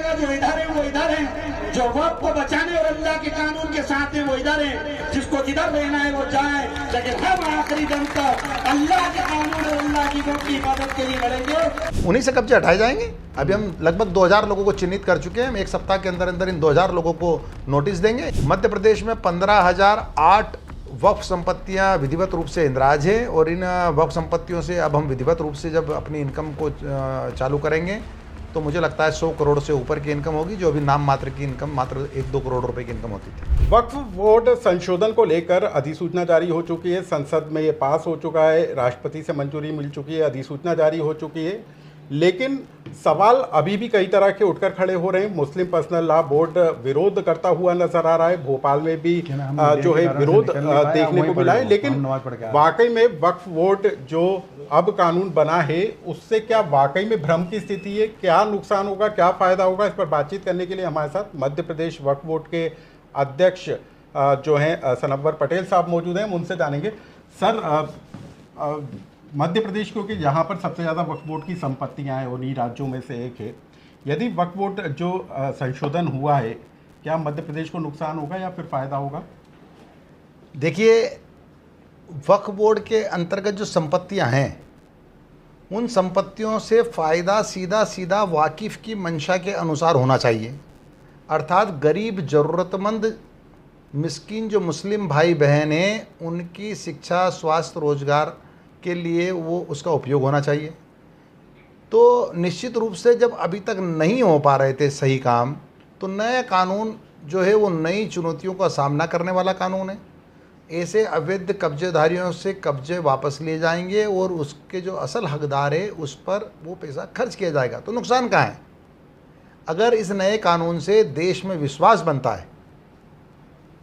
का जो इधर है वो इधर है, जो वक्त को बचाने और अल्लाह के कानून के साथ है वो इधर है, जिसको जिधर रहना है वो जाए, लेकिन हम आखिरी दम तक अल्लाह के कानून और अल्लाह की वक्त की हिफाजत के लिए लड़ेंगे। उन्हीं से कब्जे हटाए जाएंगे। अभी हम लगभग 2000 लोगों को चिन्हित कर चुके हैं। हम एक सप्ताह के अंदर अंदर इन 2000 लोगों को नोटिस देंगे। मध्य प्रदेश में 15,008 वक्फ संपत्तियां विधिवत रूप से इंदराज है और इन वक्फ संपत्तियों से अब हम विधिवत रूप से जब अपनी इनकम को चालू करेंगे तो मुझे लगता है 100 करोड़ से ऊपर की इनकम होगी, जो अभी नाम मात्र की इनकम मात्र 1-2 करोड़ रुपए की इनकम होती थी। वक्फ बोर्ड संशोधन को लेकर अधिसूचना जारी हो चुकी है, संसद में ये पास हो चुका है, राष्ट्रपति से मंजूरी मिल चुकी है, अधिसूचना जारी हो चुकी है, लेकिन सवाल अभी भी कई तरह के उठकर खड़े हो रहे हैं। मुस्लिम पर्सनल लॉ बोर्ड विरोध करता हुआ नजर आ रहा है, भोपाल में भी जो है विरोध देखने को मिला है। लेकिन वाकई में वक्फ बोर्ड जो अब कानून बना है उससे क्या वाकई में भ्रम की स्थिति है, क्या नुकसान होगा, क्या फायदा होगा, इस पर बातचीत करने के लिए हमारे साथ मध्य प्रदेश वक्फ बोर्ड के अध्यक्ष जो हैं सनव्वर पटेल साहब मौजूद हैं। हम उनसे जानेंगे। सर, मध्य प्रदेश क्योंकि यहाँ पर सबसे ज़्यादा वक्फ बोर्ड की संपत्तियाँ हैं, उन्हीं राज्यों में से एक है, यदि वक्फ बोर्ड जो संशोधन हुआ है क्या मध्य प्रदेश को नुकसान होगा या फिर फ़ायदा होगा? देखिए, वक्फ बोर्ड के अंतर्गत जो संपत्तियां हैं उन संपत्तियों से फ़ायदा सीधा सीधा वाकिफ़ की मंशा के अनुसार होना चाहिए। अर्थात गरीब ज़रूरतमंद मिस्कीन जो मुस्लिम भाई बहन हैं उनकी शिक्षा, स्वास्थ्य, रोजगार के लिए वो उसका उपयोग होना चाहिए। तो निश्चित रूप से जब अभी तक नहीं हो पा रहे थे सही काम, तो नया कानून जो है वो नई चुनौतियों का सामना करने वाला कानून है। ऐसे अवैध कब्जेधारियों से कब्जे वापस लिए जाएंगे और उसके जो असल हकदार है उस पर वो पैसा खर्च किया जाएगा। तो नुकसान कहाँ है? अगर इस नए कानून से देश में विश्वास बनता है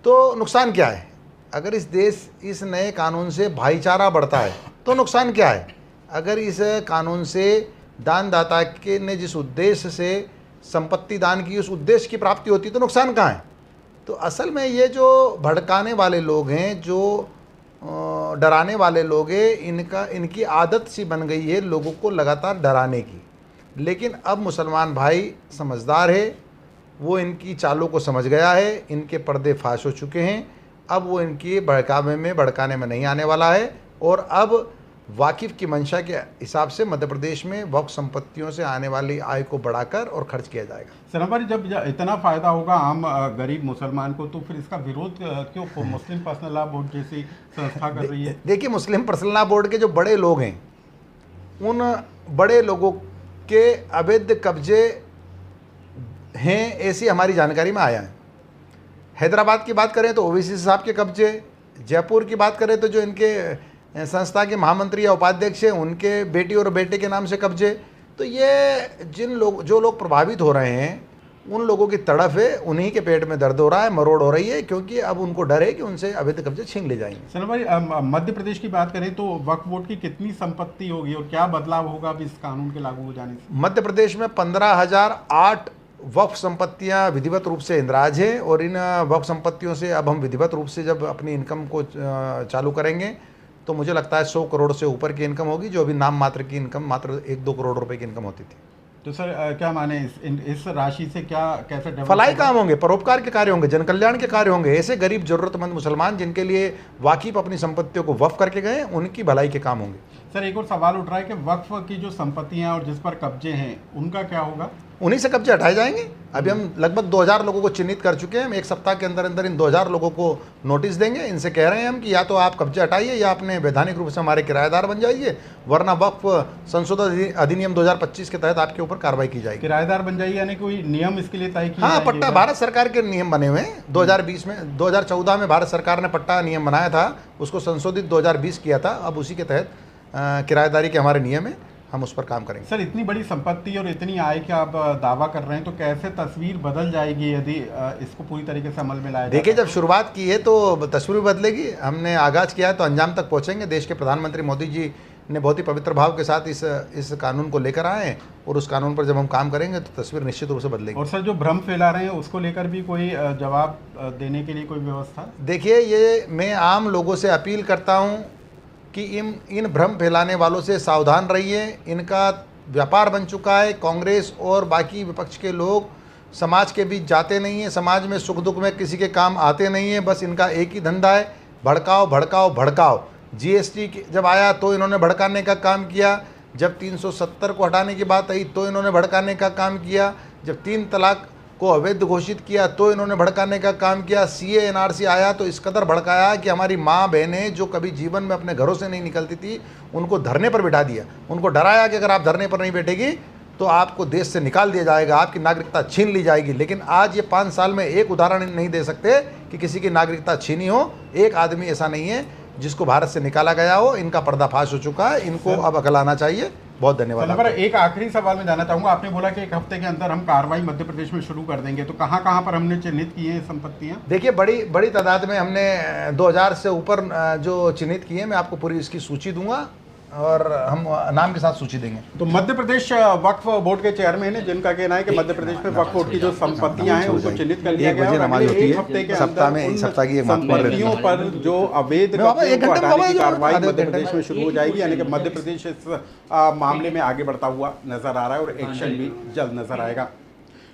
तो नुकसान क्या है? अगर इस नए कानून से भाईचारा बढ़ता है तो नुकसान क्या है? अगर इस कानून से दानदाता के ने जिस उद्देश्य से संपत्ति दान की उस उद्देश्य की प्राप्ति होती है तो नुकसान कहाँ है? तो असल में ये जो भड़काने वाले लोग हैं, जो डराने वाले लोग हैं, इनकी आदत सी बन गई है लोगों को लगातार डराने की। लेकिन अब मुसलमान भाई समझदार है, वो इनकी चालों को समझ गया है, इनके पर्दे फाश हो चुके हैं। अब वो इनकी भड़काने में नहीं आने वाला है और अब वाकिफ़ की मंशा के हिसाब से मध्य प्रदेश में वक्फ संपत्तियों से आने वाली आय को बढ़ाकर और खर्च किया जाएगा। सनव्वर, जब इतना फ़ायदा होगा आम गरीब मुसलमान को, तो फिर इसका विरोध क्यों मुस्लिम पर्सनल लॉ बोर्ड जैसी संस्था कर रही है? देखिए, मुस्लिम पर्सनल लॉ बोर्ड के जो बड़े लोग हैं उन बड़े लोगों के अवैध कब्जे हैं ऐसी हमारी जानकारी में आया है। हैदराबाद की बात करें तो ओवैसी साहब के कब्जे, जयपुर की बात करें तो जो इनके संस्था के महामंत्री या उपाध्यक्ष हैं उनके बेटी और बेटे के नाम से कब्जे। तो ये जो लोग प्रभावित हो रहे हैं उन लोगों की तड़फ है, उन्हीं के पेट में दर्द हो रहा है, मरोड़ हो रही है, क्योंकि अब उनको डर है कि उनसे अवैध कब्जे छीन ले जाएंगे। सनव्वर, मध्य प्रदेश की बात करें तो वक्फ बोर्ड की कितनी संपत्ति होगी और क्या बदलाव होगा अब इस कानून के लागू हो जाने से? मध्य प्रदेश में 15,008 वक्फ संपत्तियां विधिवत रूप से इंदराज है और इन वक्फ संपत्तियों से अब हम विधिवत रूप से जब अपनी इनकम को चालू करेंगे तो मुझे लगता है 100 करोड़ से ऊपर की इनकम होगी, जो अभी नाम मात्र की इनकम मात्र 1-2 करोड़ रुपए की इनकम होती थी। तो सर, क्या माने इस राशि से कैसे फलाई काम होंगे, परोपकार के कार्य होंगे, जन कल्याण के कार्य होंगे। ऐसे गरीब जरूरतमंद मुसलमान जिनके लिए वाकिफ अपनी संपत्तियों को वक्फ करके गए, उनकी भलाई के काम होंगे। सर, एक और सवाल उठ रहा है कि वक्फ की जो संपत्तियां और जिस पर कब्जे हैं उनका क्या होगा? उन्हीं से कब्जे हटाए जाएंगे। अभी हम लगभग 2000 लोगों को चिन्हित कर चुके हैं। हम एक सप्ताह के अंदर अंदर इन 2000 लोगों को नोटिस देंगे। इनसे कह रहे हैं हम कि या तो आप कब्जे हटाइए या अपने वैधानिक रूप से हमारे किराएदार बन जाइए, वरना वक्फ संशोधन अधिनियम 2025 के तहत आपके ऊपर कार्रवाई की जाएगी। किराएदार बन जाइए यानी कोई नियम इसके लिए तय किया? हाँ, पट्टा भारत सरकार के नियम बने हुए हैं। 2014 में भारत सरकार ने पट्टा नियम बनाया था, उसको संशोधित 2020 किया था। अब उसी के तहत किराएदारी के हमारे नियम है, हम उस पर काम करेंगे। सर, इतनी बड़ी संपत्ति और इतनी आय का आप दावा कर रहे हैं, तो कैसे तस्वीर बदल जाएगी यदि इसको पूरी तरीके से अमल में लाया जाए? देखिए, जब शुरुआत की है तो तस्वीर बदलेगी। हमने आगाज़ किया है तो अंजाम तक पहुंचेंगे। देश के प्रधानमंत्री मोदी जी ने बहुत ही पवित्र भाव के साथ इस कानून को लेकर आए हैं और उस कानून पर जब हम काम करेंगे तो तस्वीर निश्चित रूप से बदलेगी। और सर, जो भ्रम फैला रहे हैं उसको लेकर भी कोई जवाब देने के लिए कोई व्यवस्था? देखिए, ये मैं आम लोगों से अपील करता हूँ कि इन भ्रम फैलाने वालों से सावधान रहिए। इनका व्यापार बन चुका है। कांग्रेस और बाकी विपक्ष के लोग समाज के बीच जाते नहीं हैं, समाज में सुख दुख में किसी के काम आते नहीं हैं। बस इनका एक ही धंधा है, भड़काओ भड़काओ भड़काओ। जीएसटी जब आया तो इन्होंने भड़काने का काम किया, जब 370 को हटाने की बात आई तो इन्होंने भड़काने का काम किया, जब 3 तलाक को अवैध घोषित किया तो इन्होंने भड़काने का काम किया, सीए एनआरसी आया तो इस कदर भड़काया कि हमारी माँ बहनें जो कभी जीवन में अपने घरों से नहीं निकलती थी उनको धरने पर बिठा दिया, उनको डराया कि अगर आप धरने पर नहीं बैठेगी तो आपको देश से निकाल दिया जाएगा, आपकी नागरिकता छीन ली जाएगी। लेकिन आज ये 5 साल में एक उदाहरण नहीं दे सकते कि किसी की नागरिकता छीनी हो। एक आदमी ऐसा नहीं है जिसको भारत से निकाला गया हो। इनका पर्दाफाश हो चुका है, इनको अब अकल आना चाहिए। बहुत धन्यवाद। नंबर एक आखिरी सवाल में जाना चाहूंगा, आपने बोला कि 1 हफ्ते के अंदर हम कार्रवाई मध्य प्रदेश में शुरू कर देंगे, तो कहाँ कहाँ पर हमने चिन्हित की हैं संपत्तियाँ? देखिए बड़ी तादाद में हमने 2000 से ऊपर जो चिन्हित किए हैं, मैं आपको पूरी इसकी सूची दूंगा और हम नाम के साथ सूची देंगे। तो मध्य प्रदेश वक्फ बोर्ड के चेयरमैन है जिनका कहना है कि मध्य प्रदेश में वक्फ बोर्ड की जो संपत्तियां हैं उनको चिन्हित कर लिया गया है। नमाज होती है हफ्ते के सप्ताह में, अंदर सप्ताह की संपत्तियों पर जो अवैध कब्जे को हटाने की कार्रवाई मध्य प्रदेश में शुरू हो जाएगी, यानी कि मध्य प्रदेश इस मामले में आगे बढ़ता हुआ नजर आ रहा है और एक्शन भी जल्द नजर आएगा।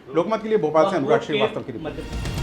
लोकमत के लिए भोपाल से अनुराग श्रीवास्तव की रिपोर्ट।